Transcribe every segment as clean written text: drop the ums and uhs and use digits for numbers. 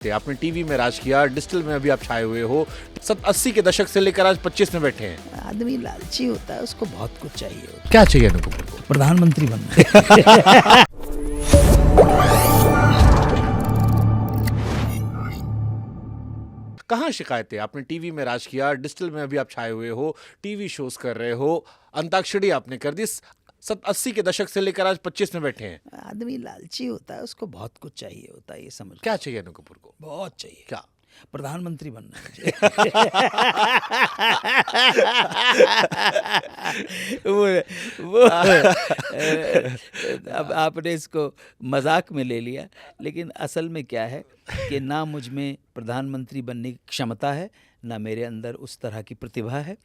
आपने टीवी में राज किया, डिजिटल में अभी आप छाए हुए हो, 80 के दशक से लेकर आज 25 में बैठे हैं। आदमी लालची होता है, उसको बहुत कुछ चाहिए होता है। क्या चाहिए अनुपम को? प्रधानमंत्री बनना है। कहाँ शिकायतें? आपने टीवी में राज किया, डिजिटल में अभी आप छाए हुए हो, टीवी शोज कर रहे हो, अंताक्षरी आपने कर दी, 80 के दशक से लेकर आज 25 में बैठे हैं। आदमी लालची होता है, उसको बहुत कुछ चाहिए होता है, ये समझ। क्या चाहिए अनु कपूर को? बहुत चाहिए। क्या? प्रधानमंत्री बनना है मुझे। वो अब आपने इसको मजाक में ले लिया, लेकिन असल में क्या है कि ना मुझ में प्रधानमंत्री बनने की क्षमता है, ना मेरे अंदर उस तरह की प्रतिभा है,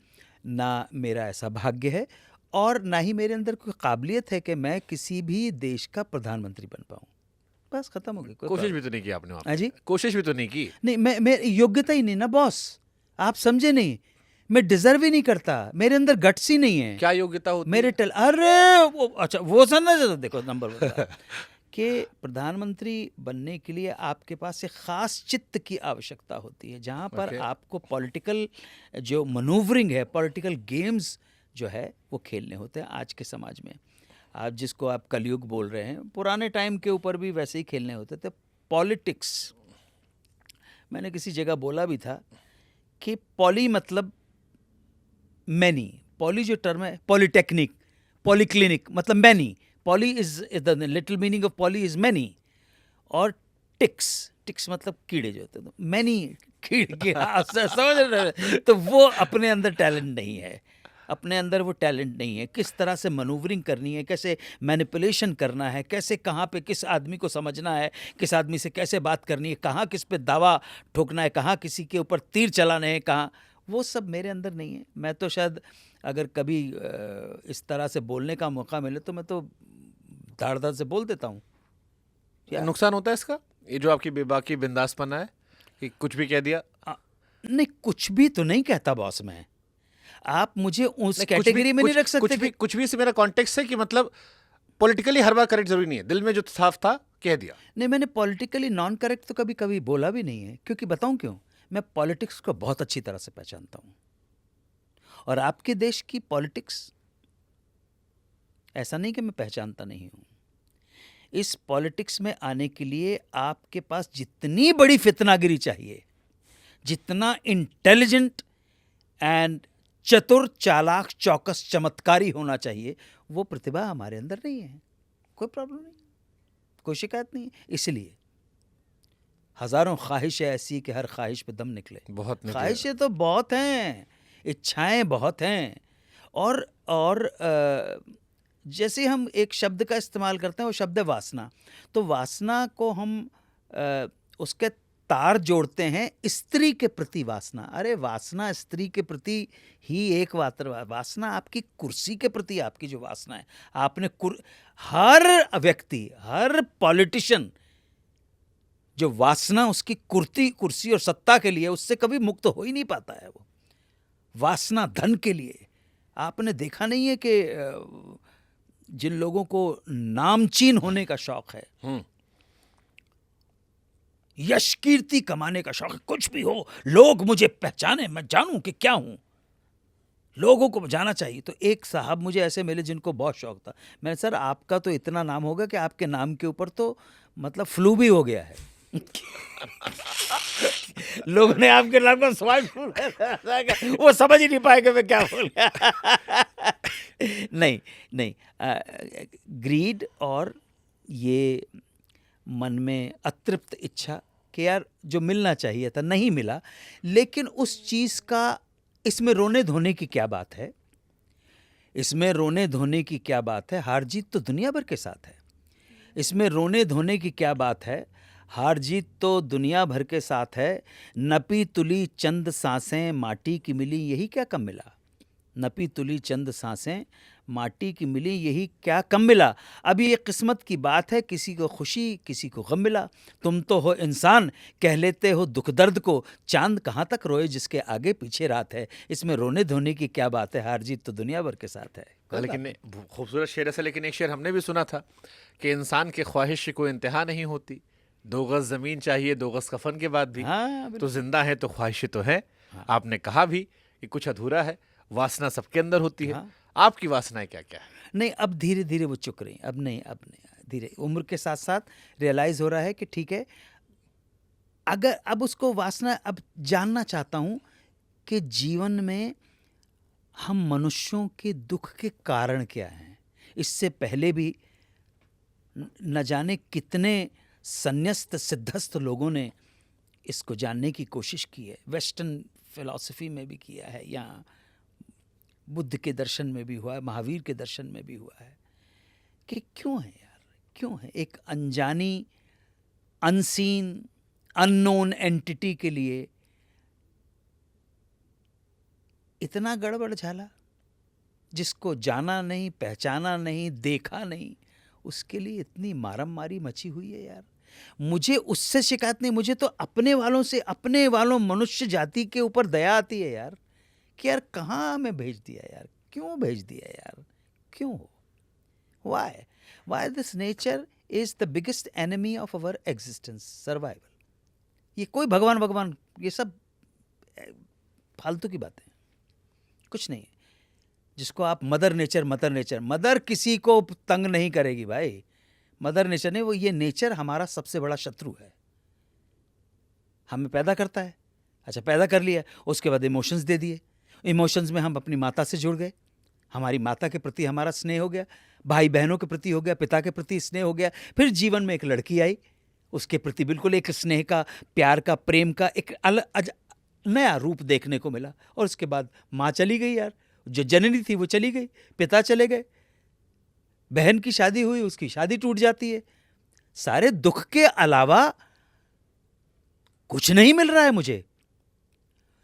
ना मेरा ऐसा भाग्य है, और ना ही मेरे अंदर कोई काबिलियत है कि मैं किसी भी देश का प्रधानमंत्री बन पाऊँ। बस खत्म हो गई। कोशिश भी तो नहीं की आपने वहाँ पे? हाँ जी, कोशिश भी तो नहीं की। नहीं, मैं योग्यता ही नहीं ना बॉस, आप समझे नहीं। मैं डिजर्व ही नहीं करता, मेरे अंदर गट्स ही नहीं है। क्या योग्यता होती मेरे है? अरे वो अच्छा वो समझ देखो नंबर बता कि प्रधानमंत्री बनने के लिए आपके पास एक खास चित्त की आवश्यकता होती है, जहाँ पर Okay. आपको पॉलिटिकल जो मनूवरिंग है, पॉलिटिकल गेम्स जो है वो खेलने होते हैं आज के समाज में। आप जिसको आप कलयुग बोल रहे हैं, पुराने टाइम के ऊपर भी वैसे ही खेलने होते थे। पॉलिटिक्स, मैंने किसी जगह बोला भी था कि पॉली मतलब मैनी, पॉली जो टर्म है, पॉलिटेक्निक, पॉलीक्लिनिक मतलब many, poly is the little meaning of poly is many, और टिक्स, टिक्स मतलब कीड़े जो होते हैं, मैनी कीड़े समझ रहे? तो वो अपने अंदर टैलेंट नहीं है, अपने अंदर वो टैलेंट नहीं है। किस तरह से मनूवरिंग करनी है, कैसे मैनिपुलेशन करना है, कैसे कहाँ पे किस आदमी को समझना है, किस आदमी से कैसे बात करनी है, कहाँ किस पे दावा ठोकना है, कहाँ किसी के ऊपर तीर चलाने हैं, कहाँ, वो सब मेरे अंदर नहीं है। मैं तो शायद अगर कभी इस तरह से बोलने का मौका मिले तो मैं तो धाड़ से बोल देता हूँ। नुकसान होता है इसका, ये जो आपकी बेबाकी बिंदासपना है कि कुछ भी कह दिया? नहीं, कुछ भी तो नहीं कहता बॉस मैं, आप मुझे उस कैटेगरी में नहीं रख सकते। कुछ भी से मेरा कॉन्टेक्स्ट है कि मतलब पॉलिटिकली हर बार करेक्ट जरूरी नहीं है, दिल में जो साफ था कह दिया। नहीं, मैंने पॉलिटिकली नॉन करेक्ट तो कभी कभी बोला भी नहीं है, क्योंकि बताऊं क्यों, मैं पॉलिटिक्स को बहुत अच्छी तरह से पहचानता हूं। और आपके देश की पॉलिटिक्स, ऐसा नहीं कि मैं पहचानता नहीं हूं, इस पॉलिटिक्स में आने के लिए आपके पास जितनी बड़ी फितनागिरी चाहिए, जितना इंटेलिजेंट एंड चतुर, चालाक, चौकस, चमत्कारी होना चाहिए, वो प्रतिभा हमारे अंदर नहीं है। कोई प्रॉब्लम नहीं, कोई शिकायत नहीं। इसलिए हजारों ख्वाहिशें ऐसी कि हर ख्वाहिश पे दम निकले। बहुत ख्वाहिशें तो बहुत हैं, इच्छाएं बहुत हैं, और जैसे हम एक शब्द का इस्तेमाल करते हैं, वो शब्द है वासना। तो वासना को हम उसके तार जोड़ते हैं स्त्री के प्रति वासना। अरे वासना स्त्री के प्रति ही एक वासना आपकी कुर्सी के प्रति आपकी जो वासना है, आपने हर व्यक्ति, हर पॉलिटिशियन जो वासना उसकी कुर्सी और सत्ता के लिए, उससे कभी मुक्त हो ही नहीं पाता है। वो वासना धन के लिए, आपने देखा नहीं है कि जिन लोगों को नामचीन होने का शौक है, यश कीर्ति कमाने का शौक है, कुछ भी हो, लोग मुझे पहचाने, मैं जानूं कि क्या हूं, लोगों को जाना चाहिए। तो एक साहब मुझे ऐसे मिले जिनको बहुत शौक था। मैंने, सर आपका तो इतना नाम होगा कि आपके नाम के ऊपर तो मतलब फ्लू भी हो गया है। लोगों ने आपके नाम का स्वाइन फ्लू, वो समझ ही नहीं पाएगा मैं क्या बोल गया। नहीं, ग्रीड और ये मन में अतृप्त इच्छा कि यार जो मिलना चाहिए था नहीं मिला, लेकिन उस चीज़ का, इसमें रोने धोने की क्या बात है, इसमें रोने धोने की क्या बात है, हार जीत तो दुनिया भर के साथ है। इसमें रोने धोने की क्या बात है, हार जीत तो दुनिया भर के साथ है। नपी तुली चंद सांसें माटी की मिली, यही क्या कम मिला। नपी तुली चंद सांसें माटी की मिली, यही क्या कम मिला। अभी ये किस्मत की बात है, किसी को खुशी किसी को गम मिला। तुम तो हो इंसान, कह लेते हो दुख दर्द को, चांद कहाँ तक रोए जिसके आगे पीछे रात है। इसमें रोने धोने की क्या बात है, हार जीत तो दुनिया भर के साथ है। लेकिन खूबसूरत शेर है, लेकिन एक शेर हमने भी सुना था कि इंसान की ख्वाहिश की कोई इंतहा नहीं होती, 2 गज जमीन चाहिए 2 गज कफन के बाद भी। हाँ तो जिंदा है तो ख्वाहिशें तो हैं। आपने कहा भी कि कुछ अधूरा है, वासना सबके अंदर होती है। हाँ। आपकी वासनाएं क्या क्या है? नहीं, अब धीरे धीरे वो चुक रही, अब नहीं, धीरे उम्र के साथ साथ रियलाइज हो रहा है कि ठीक है, अगर अब उसको वासना, अब जानना चाहता हूं कि जीवन में हम मनुष्यों के दुख के कारण क्या हैं। इससे पहले भी न जाने कितने संन्यस्त सिद्धस्थ लोगों ने इसको जानने की कोशिश की है। वेस्टर्न फिलॉसफी में भी किया है, यहाँ बुद्ध के दर्शन में भी हुआ है, महावीर के दर्शन में भी हुआ है कि क्यों है यार, क्यों है एक अनजानी, अनसीन, अननोन एंटिटी के लिए इतना गड़बड़ झाला, जिसको जाना नहीं, पहचाना नहीं, देखा नहीं, उसके लिए इतनी मारम मारी मची हुई है यार। मुझे उससे शिकायत नहीं, मुझे तो अपने वालों से, अपने वालों मनुष्य जाति के ऊपर दया आती है यार, कि यार कहाँ हमें भेज दिया यार, क्यों भेज दिया यार, क्यों? Why this nature is the biggest enemy of our existence, survival. ये कोई भगवान भगवान, ये सब फालतू की बातें, कुछ नहीं। जिसको आप मदर नेचर, मदर किसी को तंग नहीं करेगी भाई, मदर नेचर नहीं, वो ये नेचर हमारा सबसे बड़ा शत्रु है। हमें पैदा करता है, अच्छा पैदा कर लिया, उसके बाद इमोशंस दे दिए, इमोशंस में हम अपनी माता से जुड़ गए, हमारी माता के प्रति हमारा स्नेह हो गया, भाई बहनों के प्रति हो गया, पिता के प्रति स्नेह हो गया, फिर जीवन में एक लड़की आई, उसके प्रति बिल्कुल एक स्नेह का, प्यार का, प्रेम का एक अलग नया रूप देखने को मिला, और उसके बाद माँ चली गई यार, जो जननी थी वो चली गई, पिता चले गए, बहन की शादी हुई, उसकी शादी टूट जाती है। सारे दुख के अलावा कुछ नहीं मिल रहा है मुझे,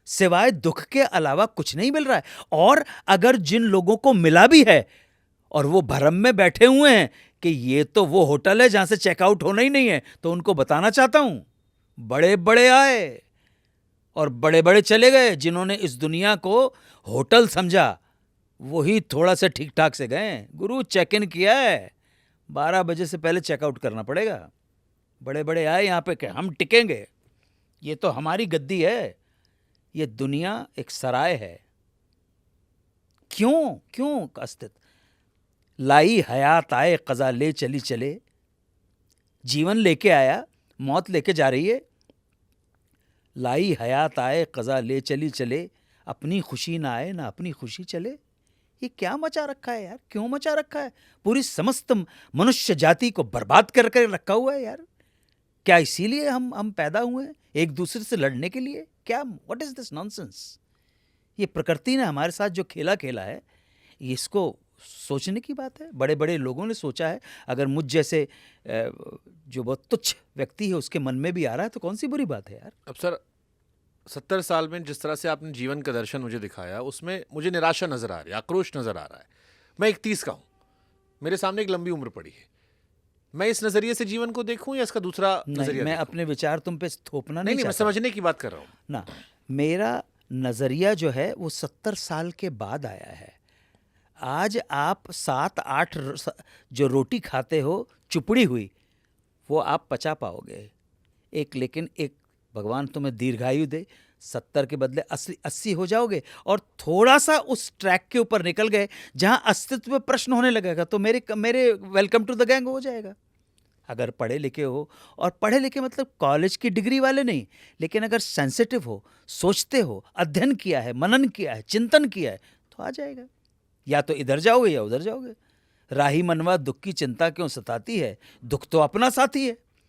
सिवाय दुख के अलावा कुछ नहीं मिल रहा है। और अगर जिन लोगों को मिला भी है और वो भरम में बैठे हुए हैं कि ये तो वो होटल है जहां से चेकआउट होना ही नहीं है, तो उनको बताना चाहता हूं, बड़े बड़े आए और बड़े बड़े चले गए। जिन्होंने इस दुनिया को होटल समझा वही थोड़ा सा ठीक ठाक से गए। गुरु चेक इन किया है, 12 बजे से पहले चेकआउट करना पड़ेगा। बड़े बड़े आए यहाँ पे, क्या हम टिकेंगे? ये तो हमारी गद्दी है, ये दुनिया एक सराय है। क्यों अस्तित्व? लाई हयात आए कज़ा ले चली चले, जीवन लेके आया, मौत लेके जा रही है। लाई हयात आए कज़ा ले चली चले, अपनी खुशी ना आए ना अपनी खुशी चले। ये क्या मचा रखा है यार, क्यों मचा रखा है? पूरी समस्त मनुष्य जाति को बर्बाद करके रखा हुआ है यार। क्या इसीलिए हम पैदा हुए हैं, एक दूसरे से लड़ने के लिए? क्या, व्हाट इज दिस नॉनसेंस? ये प्रकृति ने हमारे साथ जो खेला खेला है, इसको सोचने की बात है। बड़े बड़े लोगों ने सोचा है, अगर मुझ जैसे जो बहुत तुच्छ व्यक्ति है उसके मन में भी आ रहा है तो कौन सी बुरी बात है यार। अब सर 70 साल में जिस तरह से आपने जीवन का दर्शन मुझे दिखाया, उसमें मुझे निराशा नजर आ रही है, आक्रोश नजर आ रहा है। मैं 31 का हूं, मेरे सामने एक लंबी उम्र पड़ी है। मैं इस नजरिए से जीवन को देखूं या इसका दूसरा नजरिया? मैं अपने विचार तुम पे थोपना नहीं, नहीं मैं चाहता समझने की बात कर रहा हूं ना। मेरा नजरिया जो है वो 70 साल के बाद आया है। आज आप 7-8 जो रोटी खाते हो चुपड़ी हुई, वो आप पचा पाओगे एक, लेकिन एक भगवान तुम्हें दीर्घायु दे, 70 के बदले 80 हो जाओगे और थोड़ा सा उस ट्रैक के ऊपर निकल गए जहां अस्तित्व में प्रश्न होने लगेगा, तो मेरे वेलकम टू द गैंग हो जाएगा। अगर पढ़े लिखे हो, और पढ़े लिखे मतलब कॉलेज की डिग्री वाले नहीं, लेकिन अगर सेंसिटिव हो, सोचते हो, अध्ययन किया है, मनन किया है, चिंतन किया है, तो आ जाएगा। या तो इधर जाओगे या उधर जाओगे। राही मनवा दुख की चिंता क्यों सताती है, दुख तो अपना साथी है।